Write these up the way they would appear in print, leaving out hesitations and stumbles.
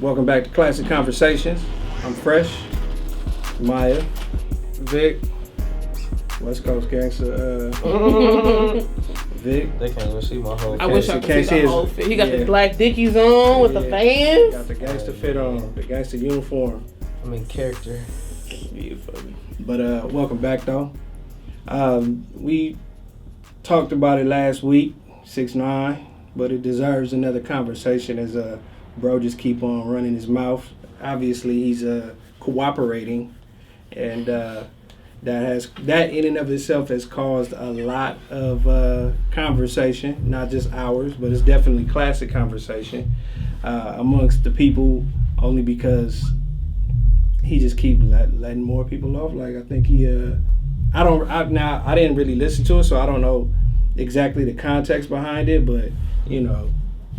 Welcome back to Classic Conversations. I'm Fresh, Miaya, Vic, West Coast Gangster, Vic. They can't even see my whole I wish I could see the whole fit. He got the black Dickies on with the fans. Got the gangster fit on, the gangster uniform. I'm in character. Beautiful. But welcome back though. We talked about it last week, 6ix9ine, but it deserves another conversation as bro just keep on running his mouth. Obviously he's cooperating, and that in and of itself has caused a lot of conversation, not just ours, but it's definitely classic conversation amongst the people, only because he just keep letting more people off. Like I think he I didn't really listen to it, so I don't know exactly the context behind it, but you know,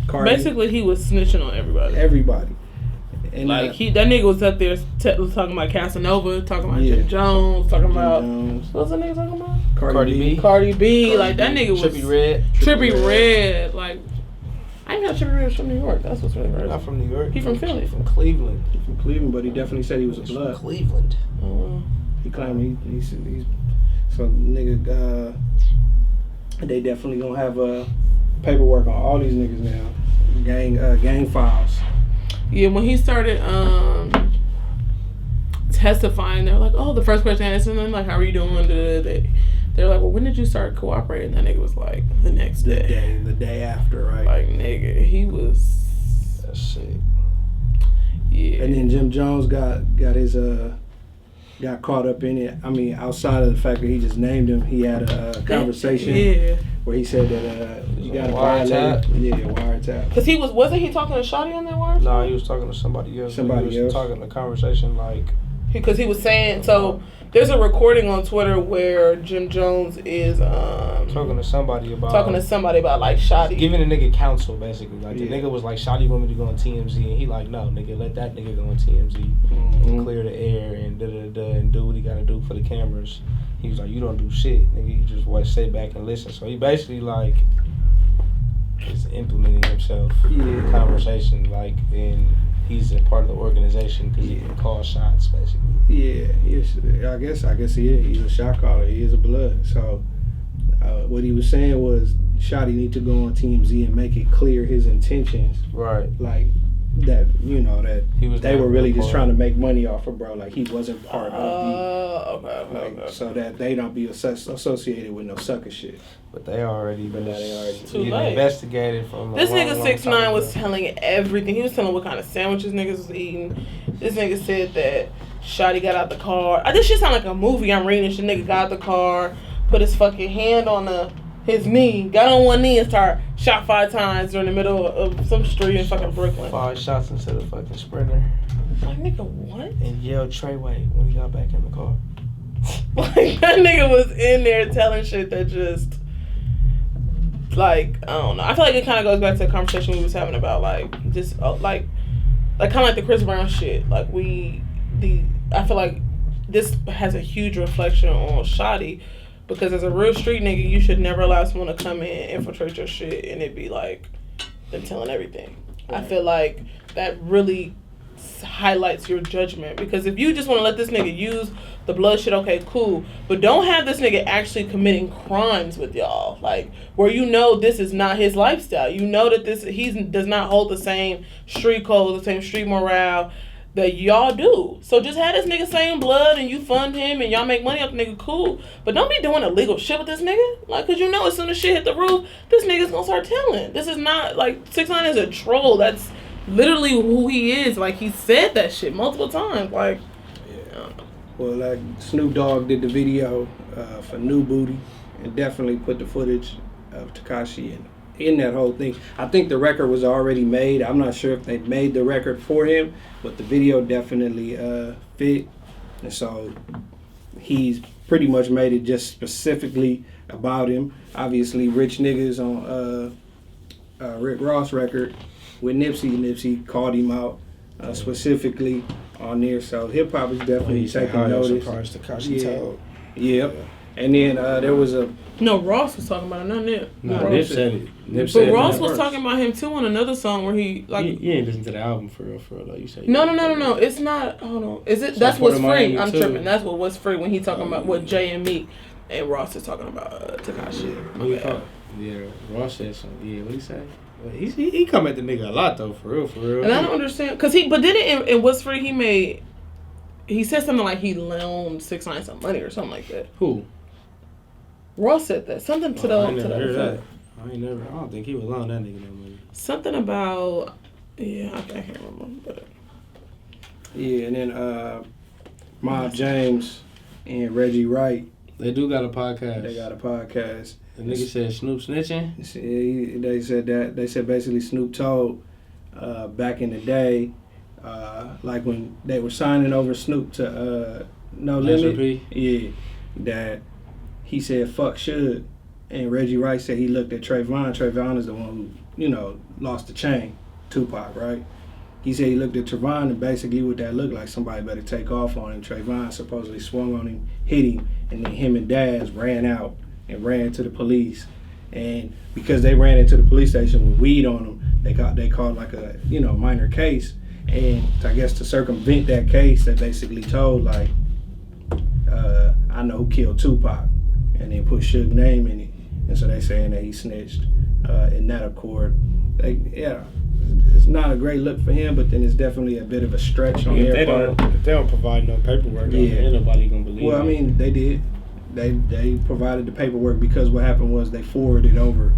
Cardi, basically he was snitching on everybody. And like that nigga was up there talking about Casanova, talking about Jim Jones, talking about what's the nigga talking about? Cardi B. Like that nigga was Trippy Red. Like I ain't got Trippy Red from New York. That's what's really crazy. Not from New York. He from Philly. From Cleveland. He's from Cleveland, but he definitely said he was a blood. From Cleveland. He claimed he's so nigga. They definitely gonna have paperwork on all these niggas now. Gang files. Yeah, when he started testifying, they're like, "Oh, the first question I asked him, like, how are you doing?" They're like, "Well, when did you start cooperating?" That nigga was like, "The next day." The day after, right? Like, nigga, he was. That shit. Yeah. And then Jim Jones got caught up in it. I mean, outside of the fact that he just named him, he had a conversation where he said that you got a wiretap. Yeah, wiretap. Because wasn't he talking to Shotty on that wiretap? No, he was talking to somebody else. He was talking a conversation like. Because he was saying, so there's a recording on Twitter where Jim Jones is talking to somebody about like Shotty. Giving a nigga counsel, basically. Like the nigga was like, Shotty want me to go on TMZ, and he like, no, nigga, let that nigga go on TMZ and clear the air and and do what he gotta do for the cameras. He was like, you don't do shit, nigga, you just sit back and listen. So he basically like is implementing himself in the conversation, like he's a part of the organization because he can call shots, basically. Yeah, I guess he is. He's a shot caller. He is a blood. So what he was saying was Shotty need to go on TMZ and make it clear his intentions. Right. Like that, that they were really just trying to make money off of bro. Like he wasn't part of the. Okay. So that they don't be associated with no sucker shit. But they already too late. Investigated from this nigga 6ix9ine was telling everything. He was telling what kind of sandwiches niggas was eating. This nigga said that Shotty got out the car. This shit sound like a movie I'm reading. This nigga got out the car, put his fucking hand on his knee, got on one knee and started shot 5 times during the middle of some street in fucking Brooklyn. 5 shots into the fucking Sprinter. Like, nigga, what? And yelled Treyway when he got back in the car. Like, that nigga was in there telling shit that just, like, I don't know. I feel like it kind of goes back to the conversation we was having about, like, just, like kind of like the Chris Brown shit. Like, I feel like this has a huge reflection on Shotty, because as a real street nigga, you should never allow someone to come in, infiltrate your shit, and it be like them telling everything. Right. I feel like that really highlights your judgment, because if you just want to let this nigga use the blood shit, okay, cool, but don't have this nigga actually committing crimes with y'all, like where this is not his lifestyle. That he does not hold the same street code, the same street morale that y'all do. So just have this nigga saying blood and you fund him and y'all make money off the nigga, cool. But don't be doing illegal shit with this nigga. Like, cause as soon as shit hit the roof, this nigga's gonna start telling. This is not, like, 6ix9ine is a troll. That's literally who he is. Like, he said that shit multiple times. Like, yeah. Well, like, Snoop Dogg did the video for New Booty and definitely put the footage of Tekashi in that whole thing. I think the record was already made. I'm not sure if they made the record for him, but the video definitely fit. And so he's pretty much made it just specifically about him. Obviously, Rich Niggas on Rick Ross record with Nipsey. Nipsey called him out specifically on there. So hip hop is definitely taking notice. Tekashi told. Yep. And then there was a... No, Ross was talking about it, not Nip. No, Nip said it. But Ross was talking about him too on another song where he like. You ain't listen to the album for real though. You say No. It's not. Hold on. Is it? That's what's free. I'm tripping. That's what was free when he talking about what Jay and Meek and Ross is talking about Tekashi. Yeah, Ross said something. Yeah, what he say? He come at the nigga a lot though, for real. And I don't understand, cause but then in What's Free he said something like he loaned 6ix9ine some money or something like that. Who? Ross said that. Something to I don't think he would loan that nigga no money. Something about I can't remember. But. Yeah, and then Mob James and Reggie Wright. They do got a podcast. They got a podcast. The nigga said Snoop snitching? They said that. They said basically Snoop told back in the day, like when they were signing over Snoop to No Limit. Yeah, that he said fuck Suge. And Reggie Wright said he looked at Trayvon. Trayvon is the one who, lost the chain. Tupac, right? He said he looked at Trayvon and basically what that looked like, somebody better take off on him. Trayvon supposedly swung on him, hit him, and then him and Daz ran out and ran to the police. And because they ran into the police station with weed on them, they called like a minor case. And I guess to circumvent that case, they basically told like, I know who killed Tupac, and then put Suge's name in it. And so they saying that he snitched in that accord. It's not a great look for him, but then it's definitely a bit of a stretch on their part. If they don't provide no paperwork, ain't nobody gonna believe. Well, I mean, they did. They provided the paperwork because what happened was they forwarded over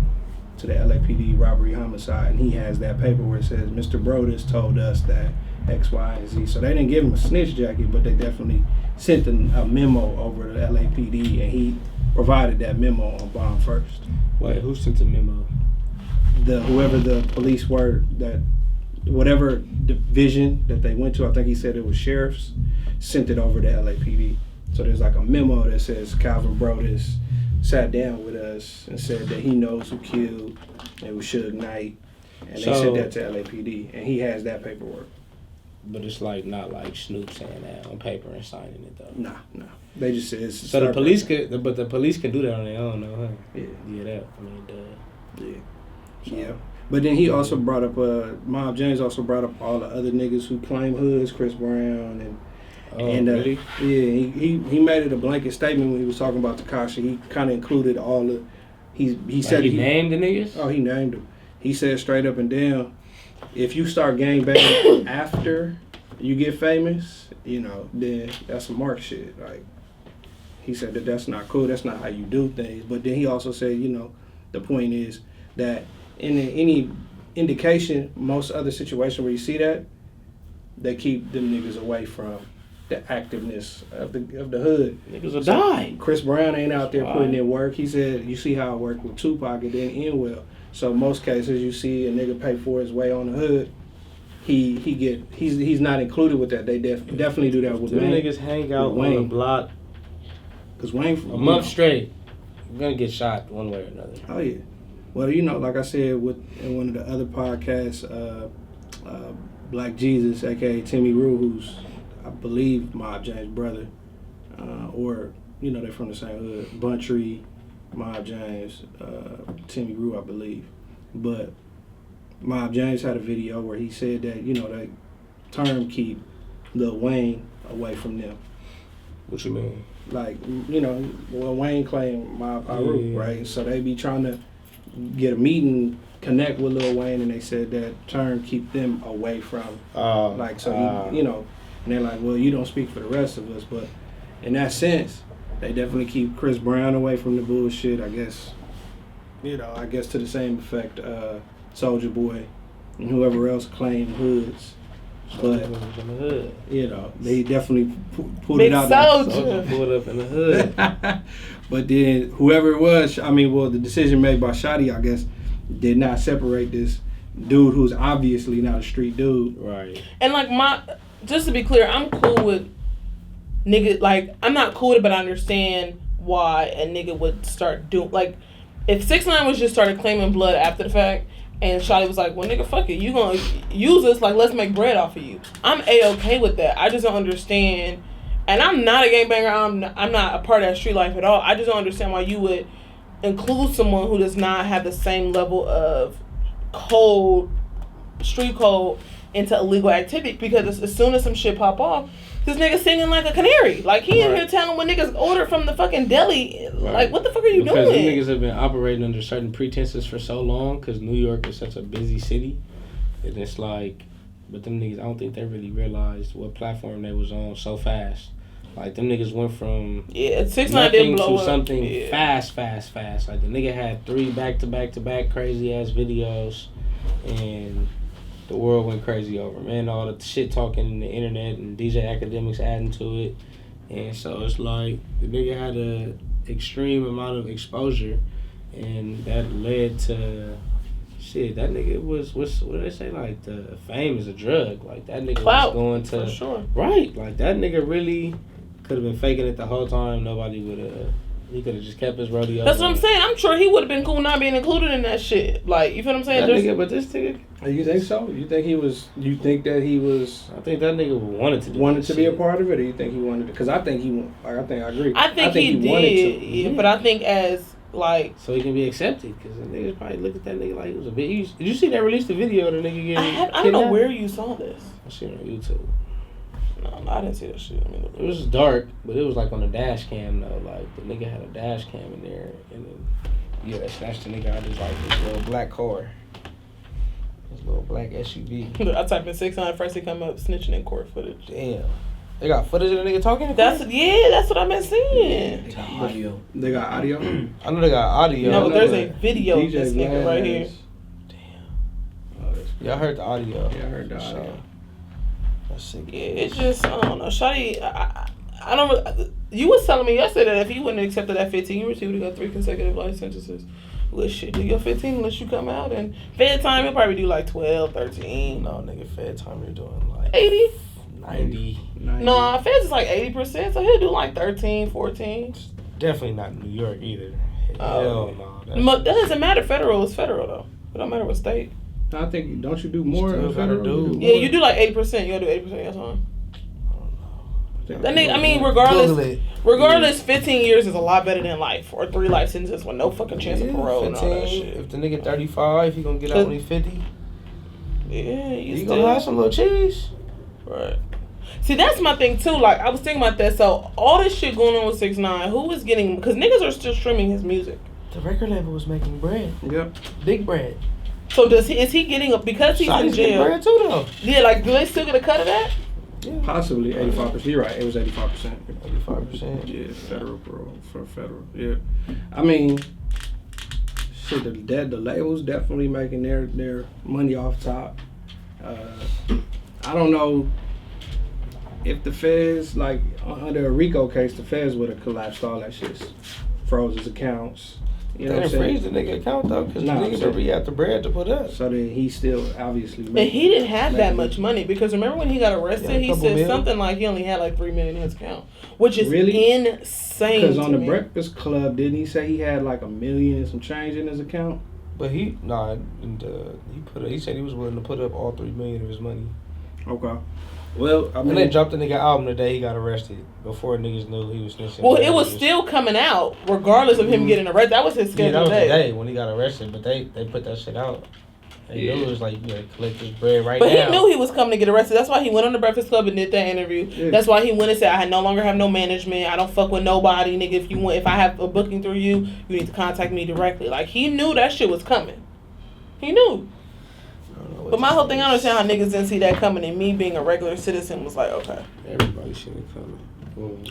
to the LAPD robbery homicide, and he has that paperwork that says Mr. Brodus told us that X, Y, and Z. So they didn't give him a snitch jacket, but they definitely sent a memo over to the LAPD, and he provided that memo on bond first. Wait, who sent the memo? Whoever the police were, that whatever division that they went to, I think he said it was sheriffs, sent it over to LAPD. So there's like a memo that says Calvin Brodus sat down with us and said that he knows who killed. It was Suge Knight, and they sent that to LAPD, and he has that paperwork. But it's like not like Snoop saying that on paper and signing it though. Nah. They just said it's so the police can do that on their own though, huh? Yeah. Yeah. But then he also brought up Mob James also brought up all the other niggas who claim hoods, Chris Brown really? Yeah, he made it a blanket statement when he was talking about Tekashi. He kind of included all the he said he named the niggas. Oh, he named them. He said straight up and down, if you start gangbanging after you get famous, then that's some Mark shit. Like he said that's not cool. That's not how you do things. But then he also said, the point is that in any indication, most other situation where you see that, they keep them niggas away from the activeness of the hood. Niggas will die. Chris Brown ain't out there putting in work. He said, you see how it worked with Tupac, it didn't end well. So most cases you see a nigga pay for his way on the hood, he's not included with that. They definitely do that with Them Wayne. niggas hang out on the block Cause Wayne a month straight. You're gonna get shot one way or another. Oh yeah. Well, like I said in one of the other podcasts, Black Jesus, aka Timmy Rue, who's I believe Mob James' brother, or they're from the same hood. Buntree, Mob James, Timmy Rue, I believe. But Mob James had a video where he said that they term keep Lil Wayne away from them. What you mean? Like Lil Wayne claimed Mob Rue, right? So they be trying to get a meeting, connect with Lil Wayne, and they said that term keep them away from and they're like, well, you don't speak for the rest of us, but in that sense, they definitely keep Chris Brown away from the bullshit. I guess to the same effect, Soulja Boy and whoever else claim hoods, but they definitely pulled it out. Soulja pulled up in the hood. But then whoever it was, the decision made by Shotty, I guess, did not separate this dude who's obviously not a street dude. Right. And just to be clear, I'm cool with nigga. Like I'm not cool with it, but I understand why a nigga would start doing if 6ix9ine was just started claiming blood after the fact, and Shotty was like, well, nigga, fuck it, you gonna use us, let's make bread off of you. I'm A-okay with that. I just don't understand And I'm not a gangbanger. I'm not a part of that street life at all. I just don't understand why you would include someone who does not have the same level of street code into illegal activity. Because as soon as some shit pop off, this nigga singing like a canary. Like, he in here telling when niggas ordered from the fucking deli. Right. Like, what the fuck are you doing? Because them niggas have been operating under certain pretenses for so long, because New York is such a busy city. And it's like, but them niggas, I don't think they really realized what platform they was on so fast. Like, them niggas went from 6ix9ine did blow to up. something fast. Like, the nigga had 3 back-to-back crazy-ass videos, and the world went crazy over him. And all the shit talking in the internet and DJ Academics adding to it. And so it's like, the nigga had a extreme amount of exposure, and that led to... Shit, that nigga was, what do they say? Like, the fame is a drug. Like, that nigga Clout, was going to... For sure. Right. Like, that nigga really could have been faking it the whole time. Nobody would have... He could have just kept his rodeo. That's what I'm saying. I'm sure he would have been cool not being included in that shit. Like, you feel what I'm saying? That nigga, but this nigga... You think so? You think that he was... I think that nigga wanted to do Wanted to be a part of it, or you think he wanted to... Because I think I agree. I think he did, wanted to. yeah, but I think as... Like, so he can be accepted, because the niggas probably looked at that nigga like he was a bitch. Did you see that released the video of the nigga getting I don't know where you saw this. I seen it on YouTube. No, I didn't see that shit. It was dark, but it was like on a dash cam though. Like, the nigga had a dash cam in there, and then they snatched the nigga out of this little black car, this little black SUV. I typed in 6ix9ine first, he come up snitching in court footage. Damn. They got footage of the nigga talking? That's what I've been seeing. They got audio. They got audio? I know they got audio. No, but there's a video of DJ this nigga right here. Damn. Oh, yeah, I heard the audio. Yeah, I heard the audio. So, that's sick. Yeah, it's just, I don't know. Shawty, I don't really... You was telling me yesterday that if he wouldn't have accepted that 15 years, he would have got 3 consecutive life sentences. Well, shit, do your 15 unless you come out. And Fed time, he'll probably do like 12, 13. No, nigga, Fed time, you're doing like... 80? 90. No, Feds is like 80%, so he'll do like 13, 14. Definitely not New York either. Hell no. That doesn't matter. Federal is federal, though. It don't matter what state. I think, don't you do more in federal? Yeah, you do like 80%. You gotta do 80% of your time. That nigga, I mean, regardless, 15 years is a lot better than life or 3 life sentences with no fucking chance of parole and all that shit. If the nigga 35, he gonna get out when he 50. Yeah, you gonna have some little cheese. Right. See, that's my thing too. Like, I was thinking about that. So all this shit going on with 6ix9ine, who is getting? Because niggas are still streaming his music. The record label was making bread. Yep. Big bread. So is he getting up because he's in jail? Bread too though. Yeah, like, do they still get a cut of that? Yeah. Possibly 85%. You're right. It was 85%. 85%. Yeah, federal parole for federal. Yeah. I mean, shit. The labels definitely making their money off top. I don't know if the feds, like under a RICO case, the feds would have collapsed all that shit, froze his accounts. You know what I'm saying? Freeze the nigga account though, because the niggas are re-out the bread to put up. So then he still obviously. And he didn't have that much money, because remember when he got arrested, he said something like he only had like $3 million in his account, which is insane. Because on the Breakfast Club, didn't he say he had like $1 million and some change in his account? But he said he was willing to put up all $3 million of his money. Okay. Well, I mean, and they dropped the nigga album the day he got arrested, before niggas knew he was snitching. Well, it was still coming out regardless of him getting arrested. That was his schedule. Yeah, that was the day when he got arrested, but they put that shit out. They knew it was like, you gotta collect this bread right now. But he knew he was coming to get arrested. That's why he went on the Breakfast Club and did that interview. Yeah. That's why he went and said, I no longer have no management. I don't fuck with nobody, nigga. If I have a booking through you, you need to contact me directly. Like, he knew that shit was coming. He knew. But my whole thing, I understand how niggas didn't see that coming, and me being a regular citizen was like, okay. Everybody should have coming.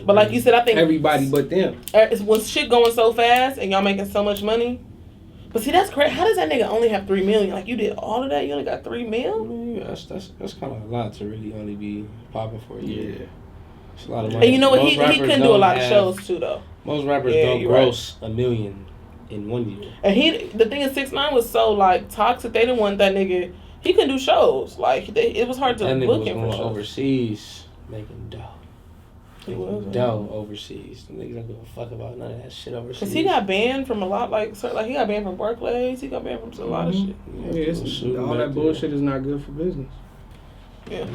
But like you said, I think everybody but them. When shit going so fast and y'all making so much money. But see, that's crazy. How does that nigga only have $3 million? Like, you did all of that, you only got $3 million? Yeah, that's kind of a lot to really only be popping for a year. Yeah. It's a lot of money. And you know what? He couldn't do a lot of shows too, though. Most rappers don't gross $1 million in 1 year. And the thing is, 6ix9ine was so like toxic. They didn't want that nigga. He couldn't do shows. Like, it was hard to book him for shows. Overseas making dough. He was dough overseas. The niggas don't give a fuck about none of that shit overseas. Cause he got banned from a lot, like he got banned from Barclays. He got banned from a lot of shit. Yeah, all that bullshit is not good for business. Yeah.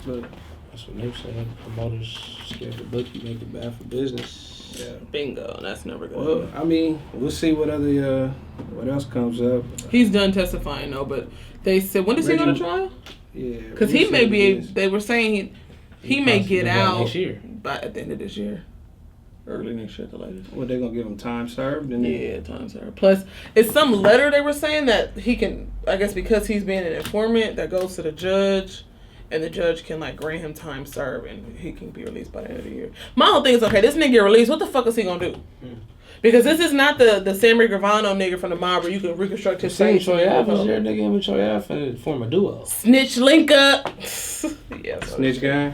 But That's what they say. Promoters scared the bookie, make it bad for business. Yeah. Bingo. That's never good. Well, I mean, we'll see what else comes up. He's done testifying though, but they said when does he go to trial? Yeah. Because he may be. They were saying he may get out next year. At the end of this year, early next year, the latest. Well, they're gonna give him time served, and Time served. Plus, it's some letter they were saying that he can. I guess because he's being an informant, that goes to the judge. And the judge can like grant him time served, and he can be released by the end of the year. My whole thing is, okay, this nigga get released. What the fuck is he gonna do? Because this is not the Sammy Gravano nigga from the mob where you can reconstruct his face. Troy Ave was there, nigga, and Troy Ave and form a duo. Snitch link up. Yeah, snitch guy.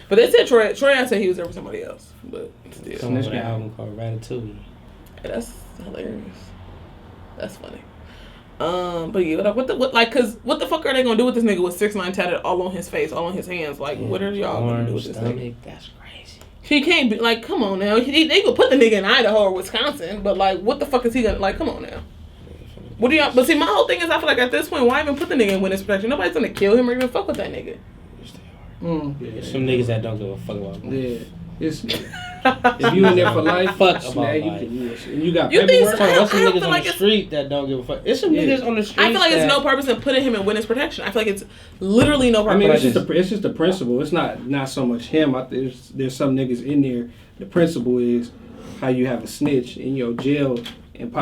But they said Troy Ave said he was there with somebody else. But still, snitch guy album called Ratatouille. Yeah, that's hilarious. That's funny. But yeah, what the fuck are they gonna do with this nigga with 6ix9ine tatted all on his face, all on his hands? Like, what are y'all gonna do with this nigga? That's crazy. He can't be like, come on now. They could put the nigga in Idaho or Wisconsin, but like, what the fuck is he gonna like? Come on now. What do y'all? But see, my whole thing is, I feel like at this point, why even put the nigga in witness protection? Nobody's gonna kill him or even fuck with that nigga. There's some niggas that don't give a fuck about him. Yeah. If you in there for life, fuck about life. You got paperwork. There's some niggas on the street that don't give a fuck. It's some niggas on the street. I feel like it's no purpose in putting him in witness protection. I feel like it's literally no purpose. I mean, it's just the principle. It's not so much him. There's some niggas in there. The principle is how you have a snitch in your jail and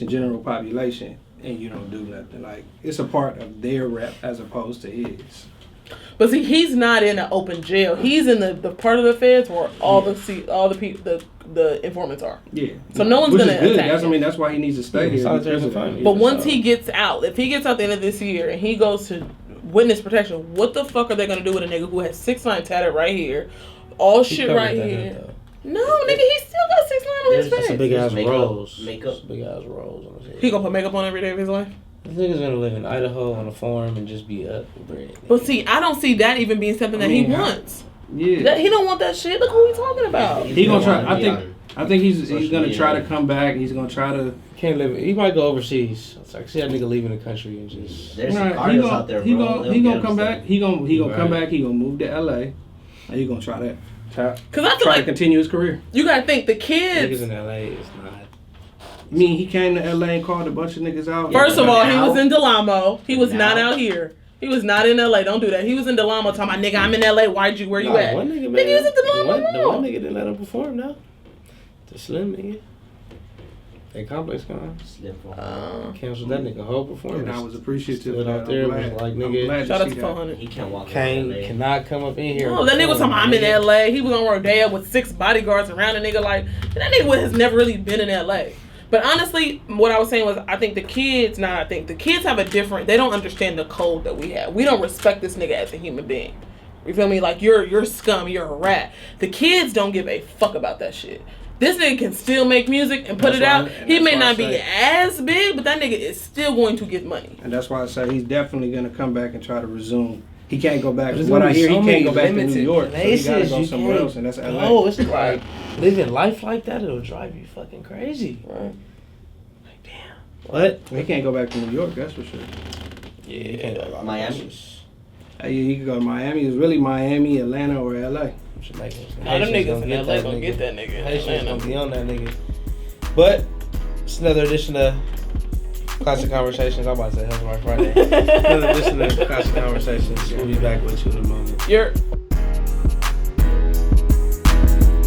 general population, and you don't do nothing. Like, it's a part of their rep as opposed to his. But see, he's not in an open jail. He's in the part of the feds where all the informants are. Yeah. So no one's gonna attack him. That's why he needs to stay here. But once he gets out, if he gets out the end of this year and he goes to witness protection, what the fuck are they gonna do with a nigga who has 6ix9ine tatted right here, all shit right here? No, nigga, he still got 6ix9ine on his face. That's a big ass rose. Makeup. Big ass rose on his head. He gonna put makeup on every day of his life? This nigga's gonna live in Idaho on a farm and just be up with bread. But see, I don't see that even being something that he wants. Yeah. He don't want that shit. Look who he's talking about. He gonna try. I think he's gonna try to come back. He's gonna try to. Can't live. He might go overseas. It's like see that nigga leaving the country and just. There's some cardios out there, bro. He gonna come back. He gonna come back. He gonna move to LA. And he gonna try that. Because I feel like to continue his career. You gotta think the kids. Niggas in LA is not. I mean, he came to LA and called a bunch of niggas out. First of all, he was in Delamo. He was not out here. He was not in LA. Don't do that. He was in Delamo talking about, nigga, I'm in LA. Where you at? One nigga, man. Nigga, he was in Delamo. The one nigga didn't let him perform, though. The slim nigga. That complex gone. Canceled that nigga whole performance. And I was appreciative of that. Out there was like, nigga. Shout out to 400. He can't walk cannot come up in here. No, that nigga was talking about, I'm in LA. He was on Rodeo with 6 bodyguards around a nigga. Like, that nigga has never really been in LA. But honestly, what I was saying was, I think the kids have a different, they don't understand the code that we have. We don't respect this nigga as a human being. You feel me? Like, you're scum, you're a rat. The kids don't give a fuck about that shit. This nigga can still make music and put it out. He may not be as big, but that nigga is still going to get money. And that's why I say he's definitely going to come back and try to resume. He can't go back. What I hear, he can't go back to New York. So he got to go somewhere else, and that's LA. Oh, it's like living life like that, it'll drive you fucking crazy. Right. Like, damn. What? He can't go back to New York, that's for sure. Yeah, he can't go to Miami. Yeah, he could go to Miami. It's really Miami, Atlanta, or LA. Them niggas in LA gonna get that nigga. Haitians gonna be on that nigga. But it's another edition of Classic Conversations. I'm about to say Hustle Friday. Another edition of Classic Conversations. We'll be back with you in a moment.